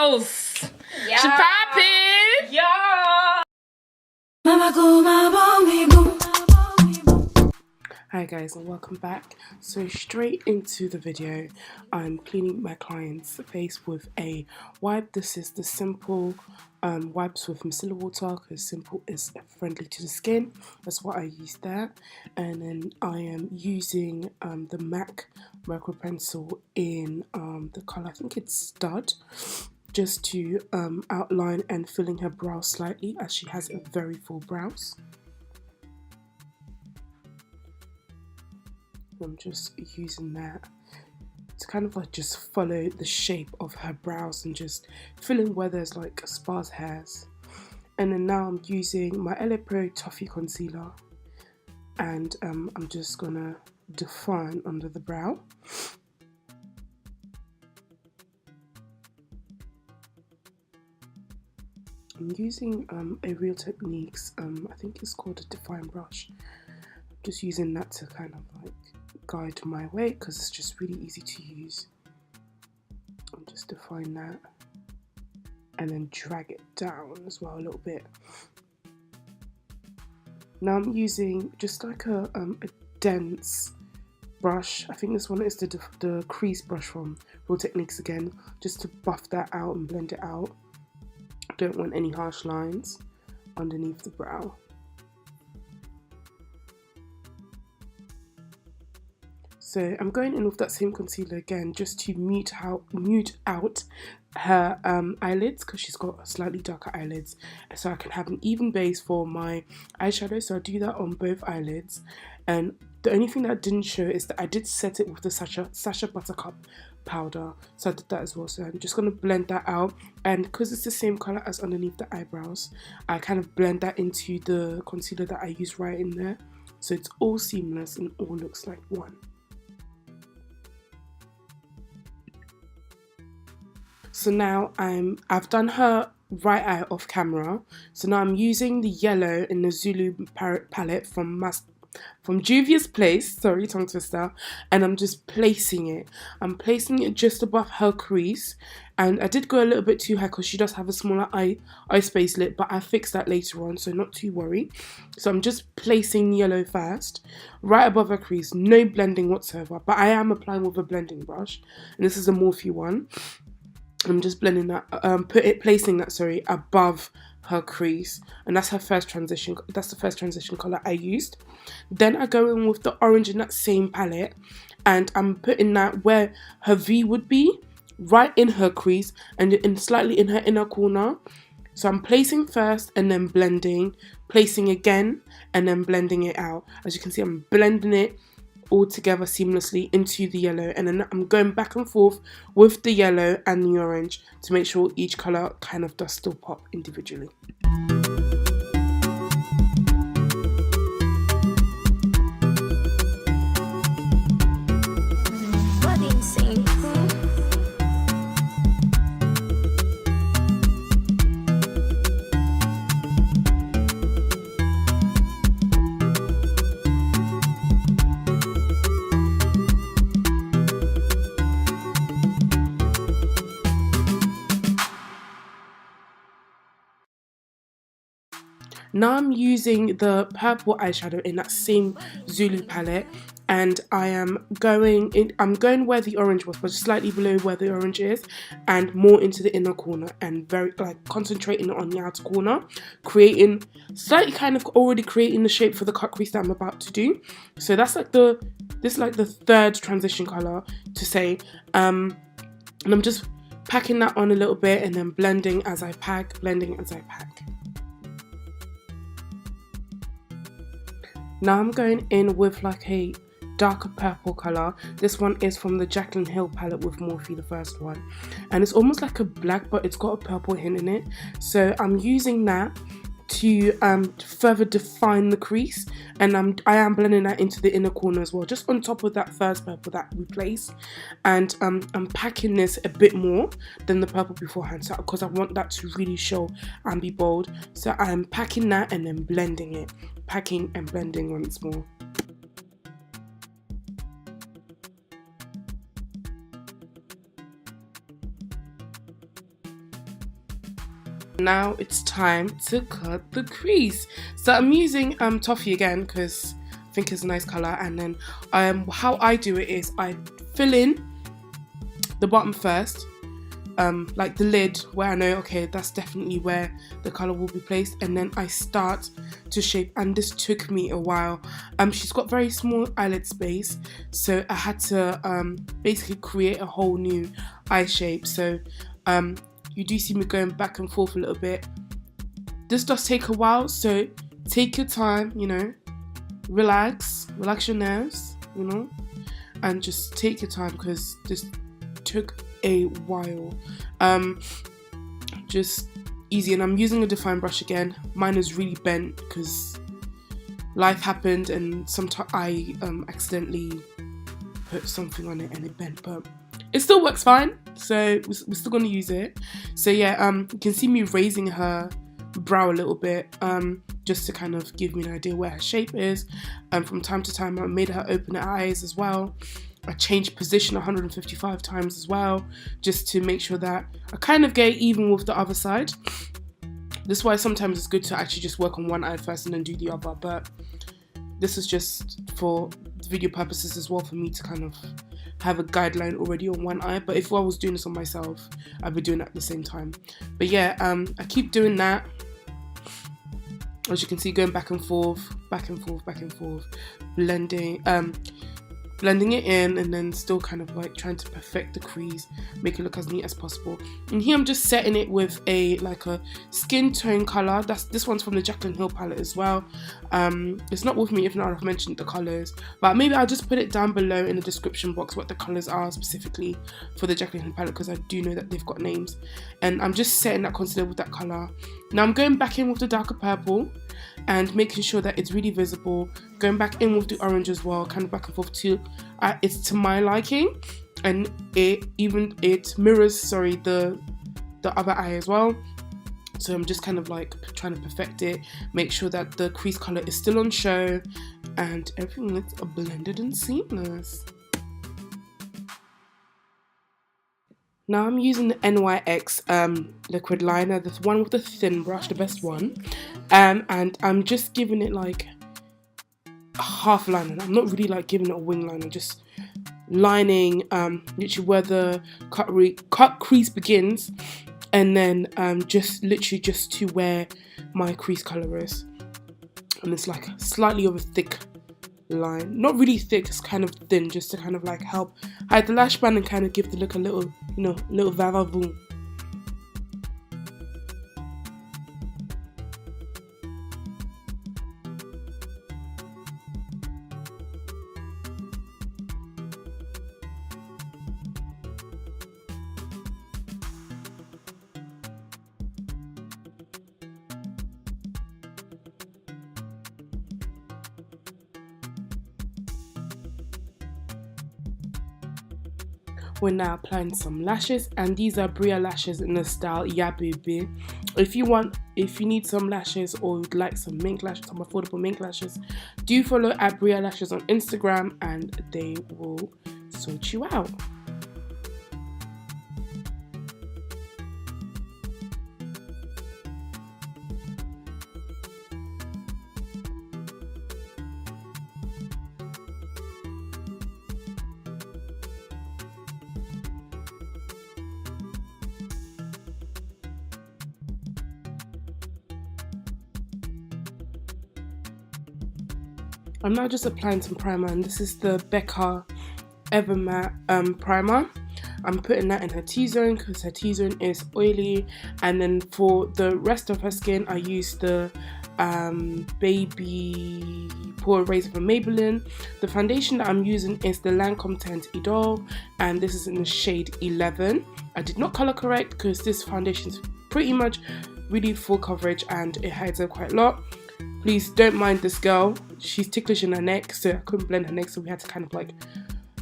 Yeah. She poppin'. Yeah. Hi guys, and welcome back. So straight into the video, I'm cleaning my client's face with a wipe. This is the simple wipes with micellar water because simple is friendly to the skin. That's what I use there. And then I am using the MAC micro pencil in the colour, I think it's Stud, just to outline and fill in her brows slightly as she has very full brows. I'm just using that to kind of like just follow the shape of her brows and just fill in where there's like sparse hairs. And then now I'm using my LA Pro Toffee Concealer, and I'm just gonna define under the brow. I'm using a Real Techniques, I think it's called a Define Brush. I'm just using that to kind of like guide my way because it's just really easy to use. And just define that and then drag it down as well a little bit. Now I'm using just like a dense brush. I think this one is the Crease brush from Real Techniques again, just to buff that out and blend it out. I don't want any harsh lines underneath the brow. So I'm going in with that same concealer again just to mute out her eyelids because she's got slightly darker eyelids, so I can have an even base for my eyeshadow. So I'll do that on both eyelids, and the only thing that I didn't show is that I did set it with the Sacha Buttercup powder, so I did that as well. So I'm just going to blend that out, and because it's the same colour as underneath the eyebrows, I kind of blend that into the concealer that I use right in there, so it's all seamless and all looks like one. So now I've done her right eye off camera. So now I'm using the yellow in the Zulu palette from Juvia's Place, sorry, tongue twister, and I'm just placing it. I'm placing it just above her crease, and I did go a little bit too high because she does have a smaller eye space lip, but I fixed that later on, so not too worry. So I'm just placing yellow first, right above her crease, no blending whatsoever, but I am applying with a blending brush, and this is a Morphe one. I'm just blending that, placing that, above her crease, and that's her first transition. That's the first transition color I used. Then I go in with the orange in that same palette, and I'm putting that where her V would be, right in her crease, and slightly in her inner corner. So I'm placing first and then blending, placing again, and then blending it out. As you can see, I'm blending it all together seamlessly into the yellow, and then I'm going back and forth with the yellow and the orange to make sure each colour kind of does still pop individually. Now I'm using the purple eyeshadow in that same Zulu palette, and I'm going where the orange was, but slightly below where the orange is, and more into the inner corner, and very like concentrating on the outer corner, creating slightly kind of already creating the shape for the cut crease that I'm about to do. So that's like this is like the third transition color to say, and I'm just packing that on a little bit and then blending as I pack, blending as I pack. Now I'm going in with like a darker purple colour. This one is from the Jaclyn Hill palette with Morphe, the first one. And it's almost like a black, but it's got a purple hint in it. So I'm using that to further define the crease, and I am blending that into the inner corner as well, just on top of that first purple that we placed. And I'm packing this a bit more than the purple beforehand, so because I want that to really show and be bold. So I'm packing that and then blending it, packing and blending once more. Now it's time to cut the crease. So I'm using toffee again because I think it's a nice colour, and then how I do it is I fill in the bottom first, like the lid where I know, okay, that's definitely where the colour will be placed, and then I start to shape, and this took me a while. She's got very small eyelid space, so I had to basically create a whole new eye shape. So you do see me going back and forth a little bit. This does take a while, so take your time, you know, relax your nerves, you know, and just take your time because this took a while. Just easy. And I'm using a define brush again. Mine is really bent because life happened, and sometimes I accidentally put something on it and it bent, but it still works fine, so we're still going to use it. So yeah, you can see me raising her brow a little bit, just to kind of give me an idea where her shape is. From time to time I made her open her eyes as well. I changed position 155 times as well, just to make sure that I kind of get even with the other side. This is why sometimes it's good to actually just work on one eye first and then do the other, but this is just for video purposes as well, for me to kind of have a guideline already on one eye. But if I was doing this on myself, I'd be doing it at the same time. But yeah, I keep doing that. As you can see, going back and forth, blending it in, and then still kind of like trying to perfect the crease, make it look as neat as possible. And here I'm just setting it with a skin tone color. This one's from the Jaclyn Hill palette as well. It's not with me, if not I've mentioned the colors, but maybe I'll just put it down below in the description box what the colors are specifically for the Jaclyn Hill palette, because I do know that they've got names. And I'm just setting that concealer with that color. Now I'm going back in with the darker purple and making sure that it's really visible, going back in with the orange as well, kind of back and forth too. It's to my liking, and it mirrors the other eye as well. So I'm just kind of like trying to perfect it, make sure that the crease color is still on show and everything looks blended and seamless. Now I'm using the NYX liquid liner, the one with the thin brush, the best one, and I'm just giving it like a half liner. I'm not really like giving it a wing liner, just lining literally where the cut crease begins, and then literally just to where my crease color is. And it's like slightly of a thick line, not really thick, it's kind of thin, just to kind of like help hide the lash band and kind of give the look a little, you know, little va-va-voom. We're now applying some lashes, and these are Bria lashes in the style Abrafi.B. If you need some lashes or would like some mink lashes, some affordable mink lashes, do follow Bria lashes on Instagram and they will sort you out. I'm now just applying some primer, and this is the Becca Ever Matte primer. I'm putting that in her T-zone because her T-zone is oily, and then for the rest of her skin I use the baby pore eraser from Maybelline. The foundation that I'm using is the Lancome Teint Idole, and this is in the shade 11. I did not color correct because this foundation is pretty much really full coverage and it hides her quite a lot. Please don't mind this girl, she's ticklish in her neck, so I couldn't blend her neck, so we had to kind of like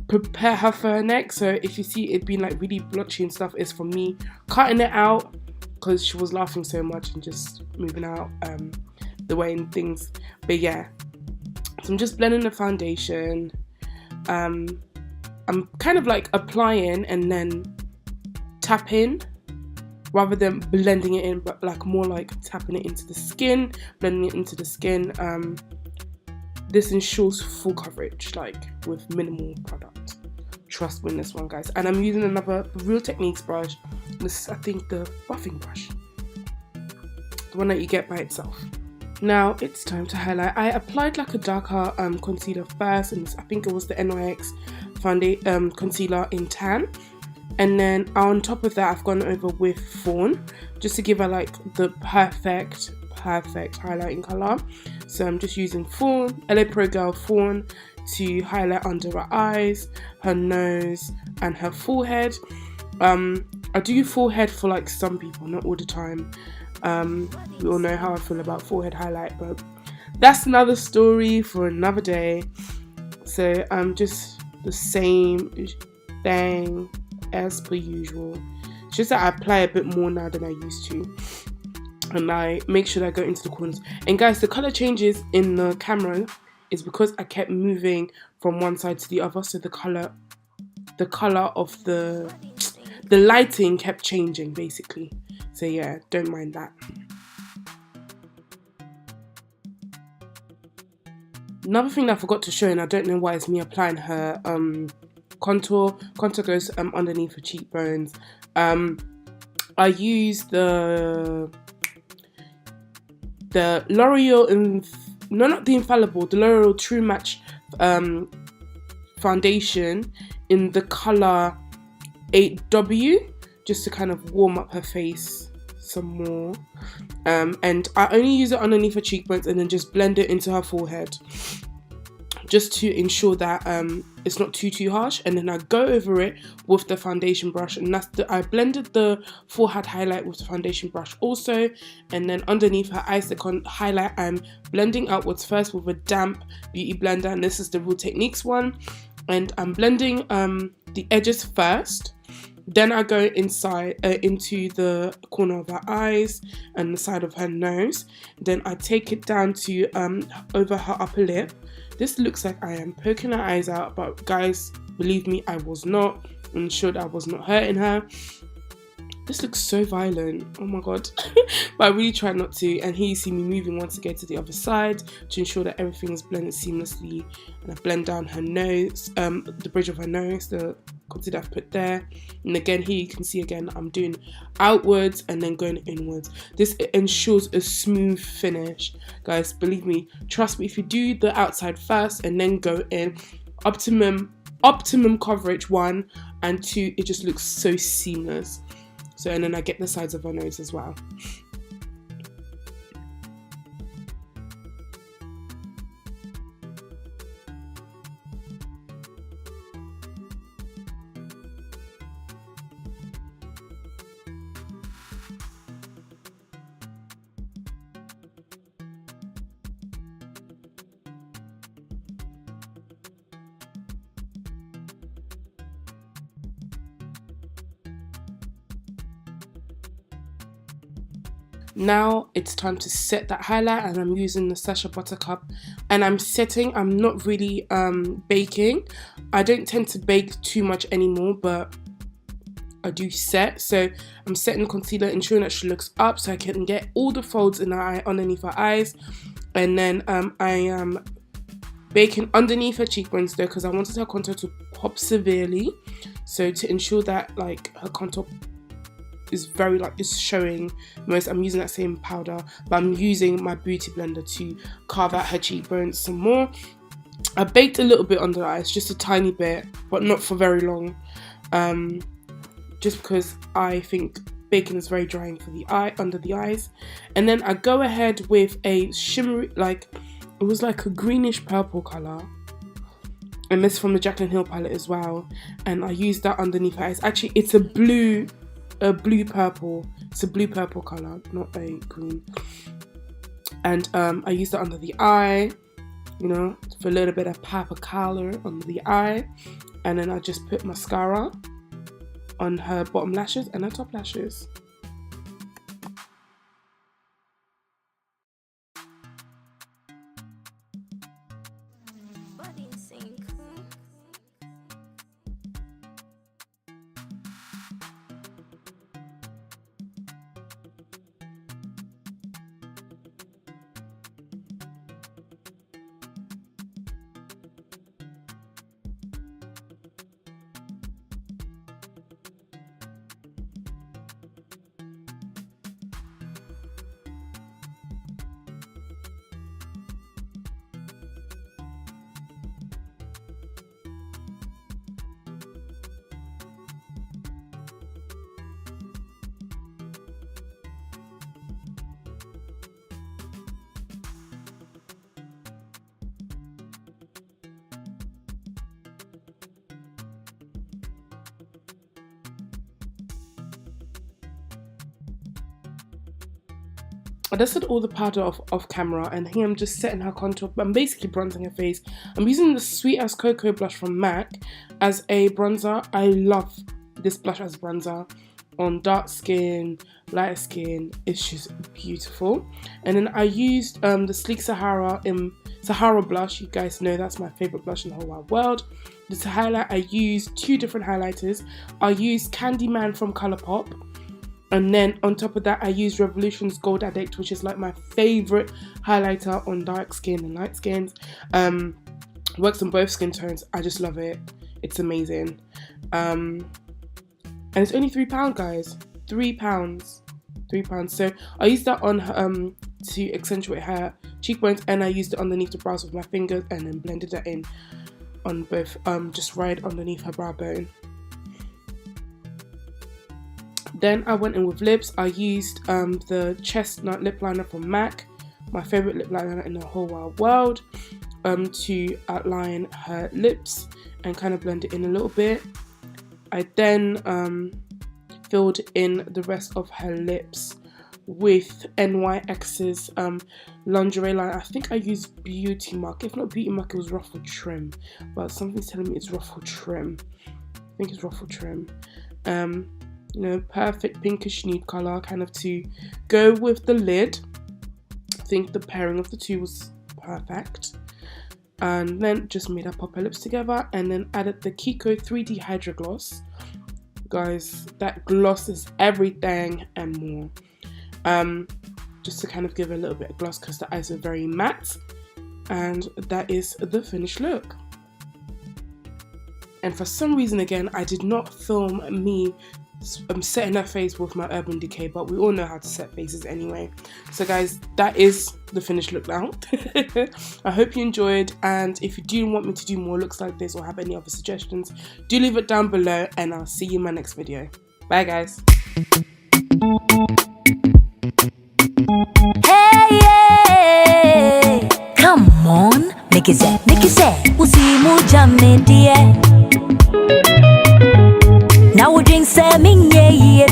prepare her for her neck. So if you see it being like really blotchy and stuff, it's from me cutting it out because she was laughing so much and just moving out the way and things. But yeah, so I'm just blending the foundation. I'm kind of like applying and then tapping rather than blending it in, but like more like tapping it into the skin, blending it into the skin. This ensures full coverage, like with minimal product. Trust me in this one, guys. And I'm using another Real Techniques brush. This is, I think, the buffing brush, the one that you get by itself. Now it's time to highlight. I applied like a darker concealer first, and I think it was the NYX concealer in tan. And then on top of that, I've gone over with Fawn, just to give her like the perfect highlighting color. So I'm just using Fawn, LA Pro Girl Fawn, to highlight under her eyes, her nose, and her forehead. I do forehead for like some people, not all the time. We all know how I feel about forehead highlight, but that's another story for another day. So just the same thing as per usual. It's just that I apply a bit more now than I used to, and I make sure that I go into the corners. And guys, the color changes in the camera is because I kept moving from one side to the other, so the color of the lighting kept changing basically. So yeah, don't mind that. Another thing that I forgot to show, and I don't know why, is me applying her contour. Contour goes underneath her cheekbones. I use the L'Oreal, not the Infallible, the L'Oreal True Match foundation in the color 8W, just to kind of warm up her face some more. And I only use it underneath her cheekbones and then just blend it into her forehead, just to ensure that it's not too harsh. And then I go over it with the foundation brush, and I blended the forehead highlight with the foundation brush also. And then underneath her eyes highlight, I'm blending outwards first with a damp beauty blender, and this is the Real Techniques one. And I'm blending the edges first. Then I go inside into the corner of her eyes and the side of her nose. Then I take it down to over her upper lip. This looks like I am poking her eyes out, but guys, believe me, I was not. I'm sure that I was not hurting her. This looks so violent, oh my god. But I really tried not to. And here you see me moving once again to the other side to ensure that everything is blended seamlessly. And I blend down her nose, the bridge of her nose, the concealer I've put there. And again, here you can see again, I'm doing outwards and then going inwards. This ensures a smooth finish. Guys, believe me, trust me, if you do the outside first and then go in, optimum coverage 1 and 2, it just looks so seamless. So, and then I get the sides of her nose as well. Now it's time to set that highlight, and I'm using the Sacha Buttercup, and I'm setting. I'm not really baking. I don't tend to bake too much anymore, but I do set. So I'm setting the concealer, ensuring that she looks up so I can get all the folds in her eye underneath her eyes. And then I am baking underneath her cheekbones though, because I wanted her contour to pop severely. So to ensure that like her contour is very is showing most, I'm using that same powder, but I'm using my beauty blender to carve out her cheekbones some more. I baked a little bit under the eyes, just a tiny bit, but not for very long, just because I think baking is very drying for the eye, under the eyes. And then I go ahead with a shimmery, it was like a greenish purple color, and this from the Jaclyn Hill palette as well, and I used that underneath her eyes. Actually, it's a blue purple. It's a blue purple color, not a green. And I used that under the eye, you know, for a little bit of pop of color under the eye. And then I just put mascara on her bottom lashes and her top lashes. I dusted all the powder off camera, and here I'm just setting her contour. I'm basically bronzing her face. I'm using the Sweet as Cocoa blush from MAC as a bronzer. I love this blush as bronzer on dark skin, lighter skin. It's just beautiful. And then I used the Sleek Sahara blush. You guys know that's my favorite blush in the whole wide world. To highlight, I used 2 different highlighters. I used Candyman from Colourpop. And then on top of that, I used Revolution's Gold Addict, which is like my favorite highlighter on dark skin and light skins. Works on both skin tones. I just love it. It's amazing. And it's only £3, guys. £3. So I used that on her, to accentuate her cheekbones, and I used it underneath the brows with my fingers, and then blended that in on both, just right underneath her brow bone. Then I went in with lips. I used the Chestnut lip liner from MAC, my favorite lip liner in the whole wide world, to outline her lips and kind of blend it in a little bit. I then filled in the rest of her lips with NYX's lingerie line. I think I used Beauty Mark. If not Beauty Mark, it was Ruffled Trim, but something's telling me it's Ruffled Trim. I think it's Ruffled Trim. You know, perfect pinkish nude color, kind of to go with the lid. I think the pairing of the two was perfect. And then just made her pop her lips together, and then added the Kiko 3D Hydra Gloss. Guys, that gloss is everything and more. Just to kind of give a little bit of gloss because the eyes are very matte. And that is the finished look. And for some reason, again, I did not film me setting her face with my Urban Decay, but we all know how to set faces anyway. So guys, that is the finished look now. I hope you enjoyed, and if you do want me to do more looks like this or have any other suggestions, do leave it down below, and I'll see you in my next video. Bye guys. Hey, come on, make it say, usimu jamne die. Now we drink some in ye